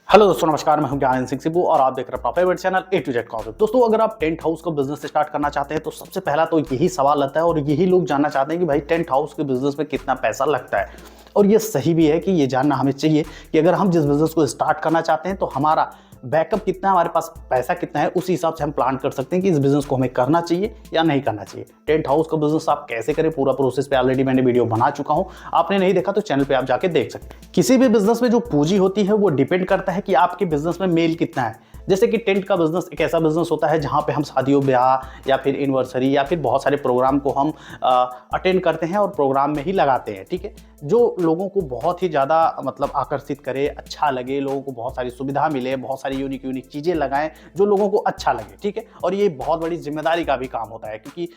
Hello दोस्तों, नमस्कार। मैं हूं ज्ञान सिंह सिब्बू और आप देख रहे हैं अपना favourite channel A to Z concept. दोस्तों, अगर आप टेंट हाउस का बिजनेस स्टार्ट करना चाहते हैं तो सबसे पहला तो यही सवाल आता है और यही लोग जानना चाहते हैं कि भाई टेंट हाउस के बिजनेस में कितना पैसा लगता है। और ये सही भी है कि ये जानना हमें चाहिए कि अगर हम जिस बिजनेस को स्टार्ट करना चाहते हैं तो हमारा बैकअप कितना है, हमारे पास पैसा कितना है, उसी हिसाब से हम प्लान कर सकते हैं कि इस बिजनेस को हमें करना चाहिए या नहीं करना चाहिए। टेंट हाउस का बिजनेस आप कैसे करें, पूरा प्रोसेस पे ऑलरेडी मैंने वीडियो बना चुका हूं। आपने नहीं देखा तो चैनल पे आप जाके देख सकते हैं। किसी भी बिजनेस में जो पूंजी होती है वो डिपेंड करता है कि आपके बिजनेस में मेल कितना है। जैसे कि टेंट का बिजनेस एक ऐसा बिजनेस होता है जहां पे हम शादियों, ब्याह या फिर एनिवर्सरी या फिर बहुत सारे प्रोग्राम को हम अटेंड करते हैं और प्रोग्राम में ही लगाते हैं। ठीक है, जो लोगों को बहुत ही ज़्यादा मतलब आकर्षित करे, अच्छा लगे, लोगों को बहुत सारी सुविधा मिले, बहुत सारी यूनिक यूनिक चीज़ें लगाएं जो लोगों को अच्छा लगे। ठीक है, और ये बहुत बड़ी जिम्मेदारी का भी काम होता है क्योंकि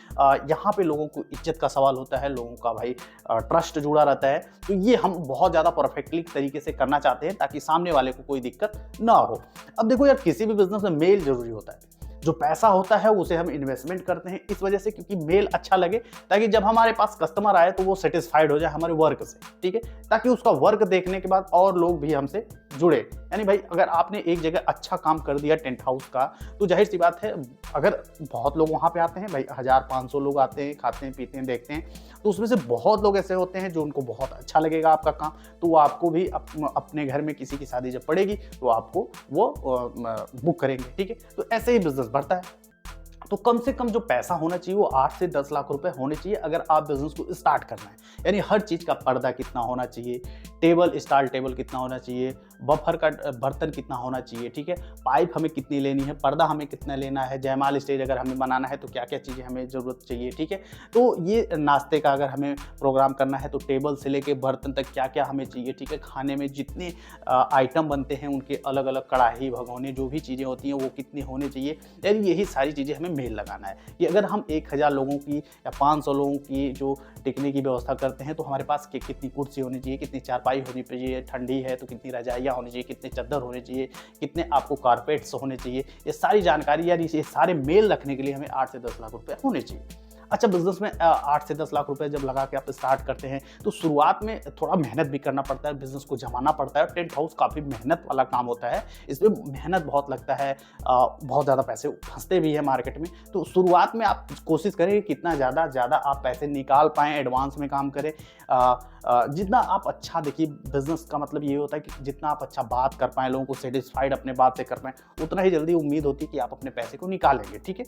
यहाँ पे लोगों को इज्जत का सवाल होता है, लोगों का भाई ट्रस्ट जुड़ा रहता है। तो ये हम बहुत ज़्यादा परफेक्टली तरीके से करना चाहते हैं ताकि सामने वाले को कोई दिक्कत ना हो। अब देखो यार, किसी भी बिजनेस में मेल जरूरी होता है। जो पैसा होता है उसे हम इन्वेस्टमेंट करते हैं इस वजह से क्योंकि मेल अच्छा लगे, ताकि जब हमारे पास कस्टमर आए तो वो सेटिस्फाइड हो जाए हमारे वर्क से। ठीक है, ताकि उसका वर्क देखने के बाद और लोग भी हमसे जुड़े। यानी भाई अगर आपने एक जगह अच्छा काम कर दिया टेंट हाउस का, तो जाहिर सी बात है अगर बहुत लोग वहाँ पे आते हैं, भाई 1500 लोग आते हैं, खाते हैं, पीते हैं, देखते हैं, तो उसमें से बहुत लोग ऐसे होते हैं जो उनको बहुत अच्छा लगेगा आपका काम, तो वो आपको भी अपने घर में किसी की शादी जब पड़ेगी तो आपको वो बुक करेंगे। ठीक है, तो ऐसे ही बिजनेस बढ़ता है। तो कम से कम जो पैसा होना चाहिए वो 8 से 10 लाख रुपए होने चाहिए अगर आप बिजनेस को स्टार्ट करना है। यानी हर चीज़ का पर्दा कितना होना चाहिए, टेबल, स्टार टेबल कितना होना चाहिए, बफर का बर्तन कितना होना चाहिए। ठीक है, पाइप हमें कितनी लेनी है, पर्दा हमें कितना लेना है, जयमाल स्टेज अगर हमें बनाना है तो क्या क्या चीज़ें हमें ज़रूरत चाहिए। ठीक है, तो ये नाश्ते का अगर हमें प्रोग्राम करना है तो टेबल से लेके बर्तन तक क्या क्या हमें चाहिए। ठीक है, खाने में जितने आइटम बनते हैं उनके अलग अलग कढ़ाई, भगोने, जो भी चीज़ें होती हैं वो कितनी होनी चाहिए। यानी यही सारी चीज़ें हमें मेल लगाना है कि अगर हम 1000 लोगों की या 500 लोगों की जो टिकने की व्यवस्था करते हैं तो हमारे पास कितनी कुर्सी होनी चाहिए, कितनी चारपाई होनी चाहिए, ठंडी है तो कितनी रजाइयाँ होनी चाहिए, कितने चद्दर होने चाहिए, कितने आपको कारपेट्स होने चाहिए। ये सारी जानकारी यार ये सारे मेल रखने के लिए हमें 8 से 10 लाख रुपए होने चाहिए। अच्छा, बिजनेस में 8 से 10 लाख रुपए जब लगा के आप स्टार्ट करते हैं तो शुरुआत में थोड़ा मेहनत भी करना पड़ता है, बिजनेस को जमाना पड़ता है। टेंट हाउस काफ़ी मेहनत वाला काम होता है, इसमें मेहनत बहुत लगता है, बहुत ज़्यादा पैसे फंसते भी हैं मार्केट में। तो शुरुआत में आप कोशिश करें कि कितना ज़्यादा आप पैसे निकाल पाएँ, एडवांस में काम करें। जितना आप अच्छा, देखिए बिजनेस का मतलब ये होता है कि जितना आप अच्छा बात कर पाएँ, लोगों को सेटिस्फाइड अपने बात से कर पाएँ, उतना ही जल्दी उम्मीद होती है कि आप अपने पैसे को निकालेंगे। ठीक है,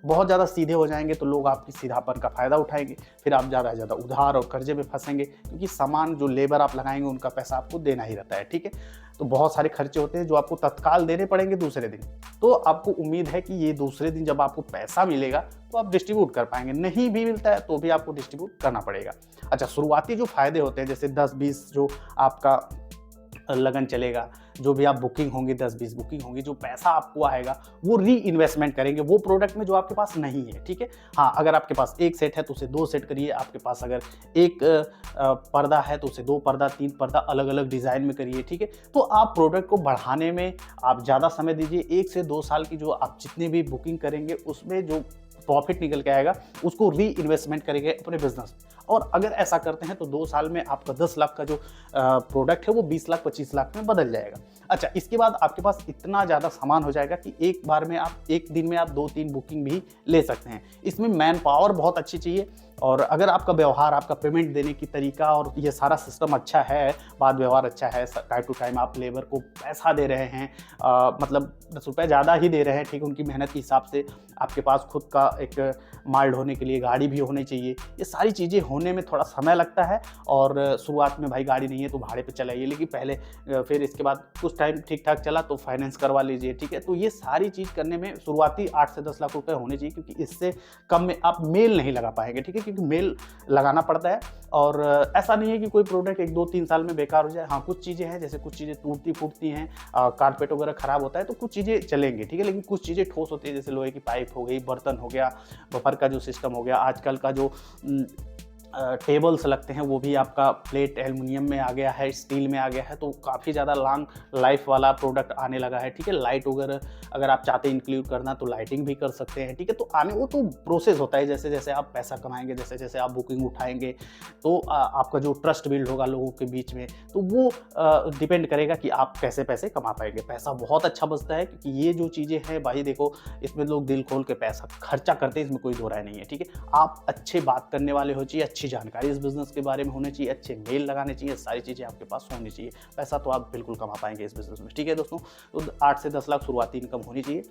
बहुत ज़्यादा सीधे हो जाएंगे तो लोग आपकी सीधापन का फ़ायदा उठाएंगे, फिर आप ज़्यादा से ज़्यादा उधार और कर्जे में फंसेंगे क्योंकि सामान जो लेबर आप लगाएंगे उनका पैसा आपको देना ही रहता है। ठीक है, तो बहुत सारे खर्चे होते हैं जो आपको तत्काल देने पड़ेंगे दूसरे दिन। तो आपको उम्मीद है कि ये दूसरे दिन जब आपको पैसा मिलेगा तो आप डिस्ट्रीब्यूट कर पाएंगे, नहीं भी मिलता है तो भी आपको डिस्ट्रीब्यूट करना पड़ेगा। अच्छा, शुरुआती जो फ़ायदे होते हैं जैसे 10-20 जो आपका लगन चलेगा, जो भी आप बुकिंग होंगी, 10-20 बुकिंग होंगी, जो पैसा आपको आएगा वो री इन्वेस्टमेंट करेंगे वो प्रोडक्ट में जो आपके पास नहीं है। ठीक है, हाँ, अगर आपके पास एक सेट है तो उसे 2 सेट करिए, आपके पास अगर एक पर्दा है तो उसे 2 पर्दा, 3 पर्दा अलग अलग डिज़ाइन में करिए। ठीक है, तो आप प्रोडक्ट को बढ़ाने में आप ज़्यादा समय दीजिए। 1 से 2 साल की जो आप जितनी भी बुकिंग करेंगे उसमें जो प्रॉफिट निकल के आएगा उसको री इन्वेस्टमेंट करेंगे अपने बिजनेस में। और अगर ऐसा करते हैं तो 2 साल में आपका 10 लाख का जो प्रोडक्ट है वो 20 लाख 25 लाख में बदल जाएगा। अच्छा, इसके बाद आपके पास इतना ज़्यादा सामान हो जाएगा कि एक बार में आप एक दिन में आप 2-3 बुकिंग भी ले सकते हैं। इसमें मैन पावर बहुत अच्छी चाहिए और अगर आपका व्यवहार, आपका पेमेंट देने की तरीका और ये सारा सिस्टम अच्छा है, बात व्यवहार अच्छा है, टाइम टू टाइम आप लेबर को पैसा दे रहे हैं, मतलब 10 रुपये ज़्यादा ही दे रहे हैं, ठीक है, उनकी मेहनत के हिसाब से, आपके पास खुद का एक माल ढोने के लिए गाड़ी भी होनी चाहिए। ये सारी चीज़ें होने में थोड़ा समय लगता है और शुरुआत में भाई गाड़ी नहीं है तो भाड़े पे चलाइए, लेकिन पहले फिर इसके बाद कुछ टाइम ठीक ठाक चला तो फाइनेंस करवा लीजिए। ठीक है, तो ये सारी चीज़ करने में शुरुआती 8 से 10 लाख रुपए होने चाहिए क्योंकि इससे कम में आप मेल नहीं लगा पाएंगे। ठीक है, क्योंकि मेल लगाना पड़ता है और ऐसा नहीं है कि कोई प्रोडक्ट 1-2-3 साल में बेकार हो जाए। हाँ, कुछ चीज़ें हैं, जैसे कुछ चीज़ें टूटती फूटती हैं, कारपेट वगैरह खराब होता है तो कुछ चीज़ें चलेंगी। ठीक है, लेकिन कुछ चीज़ें ठोस होती है, जैसे लोहे की पाइप हो गई, बर्तन हो गया, बफर का जो सिस्टम हो गया, आजकल का जो टेबल्स लगते हैं वो भी आपका प्लेट एल्युमिनियम में आ गया है, स्टील में आ गया है, तो काफ़ी ज़्यादा लॉन्ग लाइफ वाला प्रोडक्ट आने लगा है। ठीक है, लाइट वगैरह अगर आप चाहते हैं इंक्लूड करना तो लाइटिंग भी कर सकते हैं। ठीक है, तो आने वो तो प्रोसेस होता है, जैसे जैसे आप पैसा कमाएंगे, जैसे जैसे आप बुकिंग उठाएंगे, तो आपका जो ट्रस्ट बिल्ड होगा लोगों के बीच में, तो वो डिपेंड करेगा कि आप कैसे पैसे कमा पाएंगे। पैसा बहुत अच्छा बचता है, क्योंकि ये जो चीज़ें हैं भाई देखो, इसमें लोग दिल खोल के पैसा खर्चा करते हैं, इसमें कोई दो राय नहीं है। ठीक है, आप अच्छे बात करने वाले हो चाहिए, अच्छी जानकारी इस बिजनेस के बारे में होनी चाहिए, अच्छे मेल लगाने चाहिए, सारी चीज़ें आपके पास होनी चाहिए, पैसा तो आप बिल्कुल कमा पाएंगे इस बिजनेस में। ठीक है दोस्तों, तो 8 से 10 लाख शुरुआती इनकम होनी चाहिए।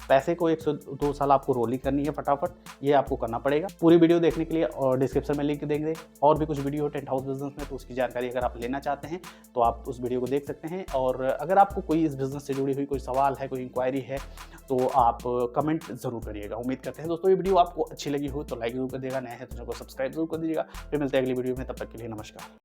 पैसे को 1 से 2 साल आपको रोलिंग करनी है फटाफट, ये आपको करना पड़ेगा। पूरी वीडियो देखने के लिए और डिस्क्रिप्शन में लिंक देंगे, और भी कुछ वीडियो टेंट हाउस बिजनेस में, तो उसकी जानकारी अगर आप लेना चाहते हैं तो आप उस वीडियो को देख सकते हैं। और अगर आपको कोई इस बिजनेस से जुड़ी हुई कोई सवाल है, कोई इंक्वायरी है, तो आप कमेंट जरूर करिएगा। उम्मीद करते हैं दोस्तों ये वीडियो आपको अच्छी लगी हो तो लाइक जरूर कर देगा, नया है तो चैनल को सब्सक्राइब जरूर कर दीजिएगा। फिर मिलते हैं अगली वीडियो में, तब तक के लिए नमस्कार।